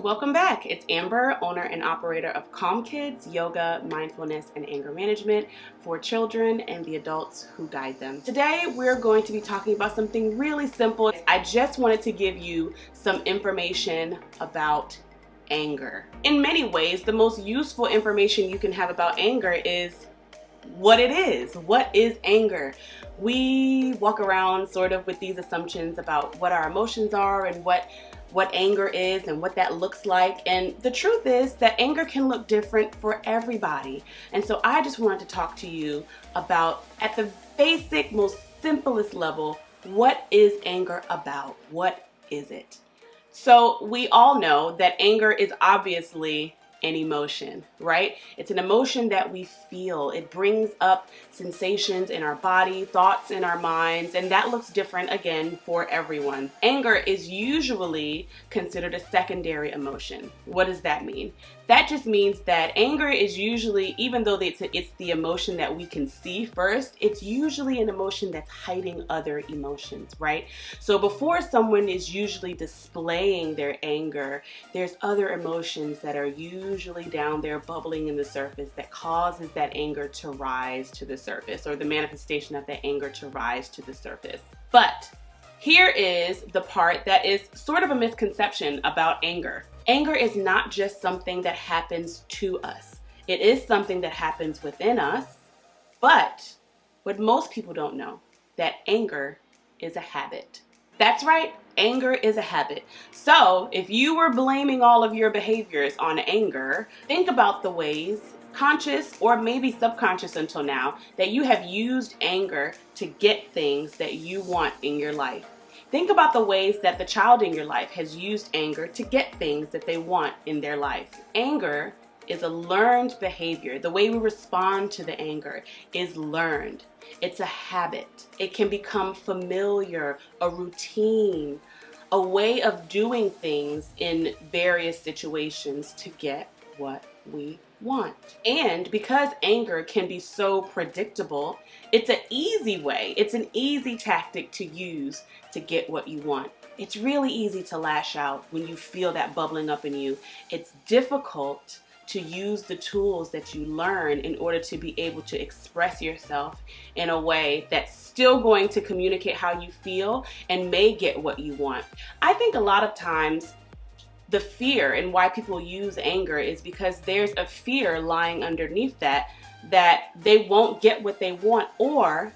welcome back. It's Amber, owner and operator of Calm Kids, yoga, mindfulness, and anger management for children and the adults who guide them. Today, we're going to be talking about something really simple. I just wanted to give you some information about anger. In many ways, the most useful information you can have about anger is what it is. What is anger? We walk around sort of with these assumptions about what our emotions are and what anger is and what that looks like. And the truth is that anger can look different for everybody. And so I just wanted to talk to you about, at the basic, most simplest level, what is anger about? What is it? So we all know that anger is obviously an emotion, right? It's an emotion that we feel. It brings up sensations in our body, thoughts in our minds, and that looks different again for everyone. Anger is usually considered a secondary emotion. What does that mean? That just means that anger is usually, even though it's the emotion that we can see first, it's usually an emotion that's hiding other emotions, right? So before someone is usually displaying their anger, there's other emotions that are usually down there bubbling in the surface that causes that anger to rise to the surface, or the manifestation of that anger to rise to the surface. But here is the part that is sort of a misconception about anger. Anger is not just something that happens to us. It is something that happens within us, but what most people don't know, that anger is a habit. That's right, anger is a habit. So if you were blaming all of your behaviors on anger, think about the ways, conscious or maybe subconscious until now, that you have used anger to get things that you want in your life. Think about the ways that the child in your life has used anger to get things that they want in their life. Anger is a learned behavior. The way we respond to the anger is learned. It's a habit. It can become familiar, a routine, a way of doing things in various situations to get what we want. And because anger can be so predictable, it's an easy way, it's an easy tactic to use to get what you want. It's really easy to lash out when you feel that bubbling up in you. It's difficult to use the tools that you learn in order to be able to express yourself in a way that's still going to communicate how you feel and may get what you want. I think a lot of times the fear and why people use anger is because there's a fear lying underneath that they won't get what they want or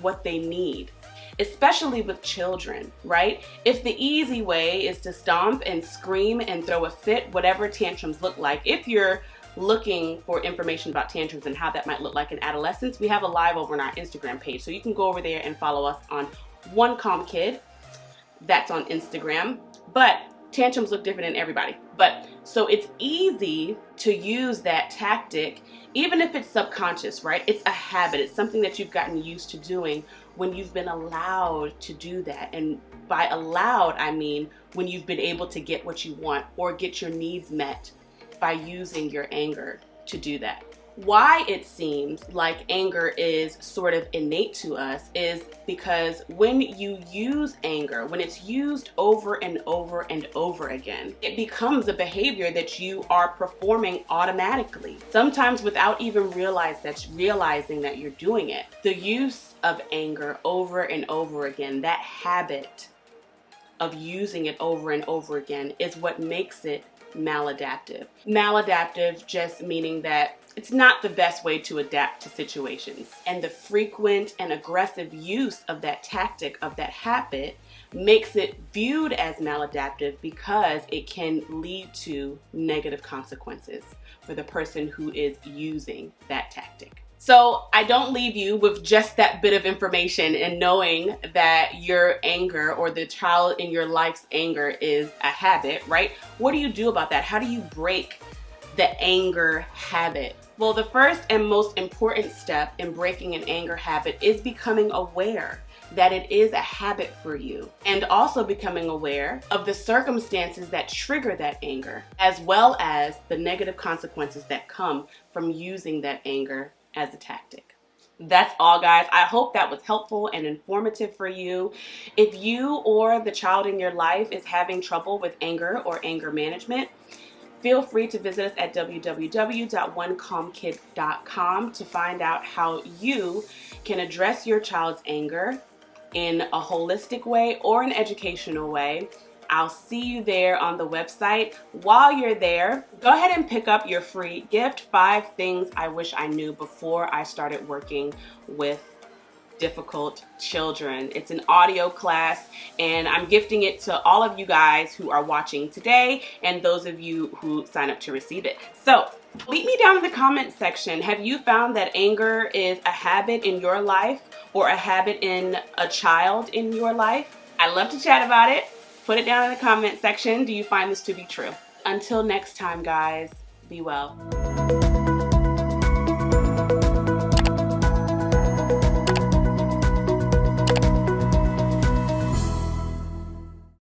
what they need, especially with children, right? If the easy way is to stomp and scream and throw a fit, whatever tantrums look like, if you're looking for information about tantrums and how that might look like in adolescence, we have a live over on our Instagram page. So you can go over there and follow us on One Calm Kid. That's on Instagram. But tantrums look different in everybody. But so it's easy to use that tactic, even if it's subconscious, right? It's a habit. It's something that you've gotten used to doing when you've been allowed to do that. And by allowed, I mean when you've been able to get what you want or get your needs met by using your anger to do that. Why it seems like anger is sort of innate to us is because when you use anger, when it's used over and over and over again, it becomes a behavior that you are performing automatically, sometimes without even realizing that you're doing it. The use of anger over and over again, that habit of using it over and over again, is what makes it maladaptive. Maladaptive just meaning that it's not the best way to adapt to situations. And the frequent and aggressive use of that tactic, of that habit, makes it viewed as maladaptive because it can lead to negative consequences for the person who is using that tactic. So I don't leave you with just that bit of information and knowing that your anger or the child in your life's anger is a habit, right? What do you do about that? How do you break the anger habit? Well, the first and most important step in breaking an anger habit is becoming aware that it is a habit for you, and also becoming aware of the circumstances that trigger that anger, as well as the negative consequences that come from using that anger as a tactic. That's all, guys. I hope that was helpful and informative for you. If you or the child in your life is having trouble with anger or anger management, feel free to visit us at www.onecalmkid.com to find out how you can address your child's anger in a holistic way or an educational way. I'll see you there on the website. While you're there, go ahead and pick up your free gift, 5 things I wish I knew before I started working with difficult children. It's an audio class, and I'm gifting it to all of you guys who are watching today and those of you who sign up to receive it. So leave me down in the comment section. Have you found that anger is a habit in your life or a habit in a child in your life? I'd love to chat about it. Put it down in the comment section. Do you find this to be true? Until next time, guys, be well.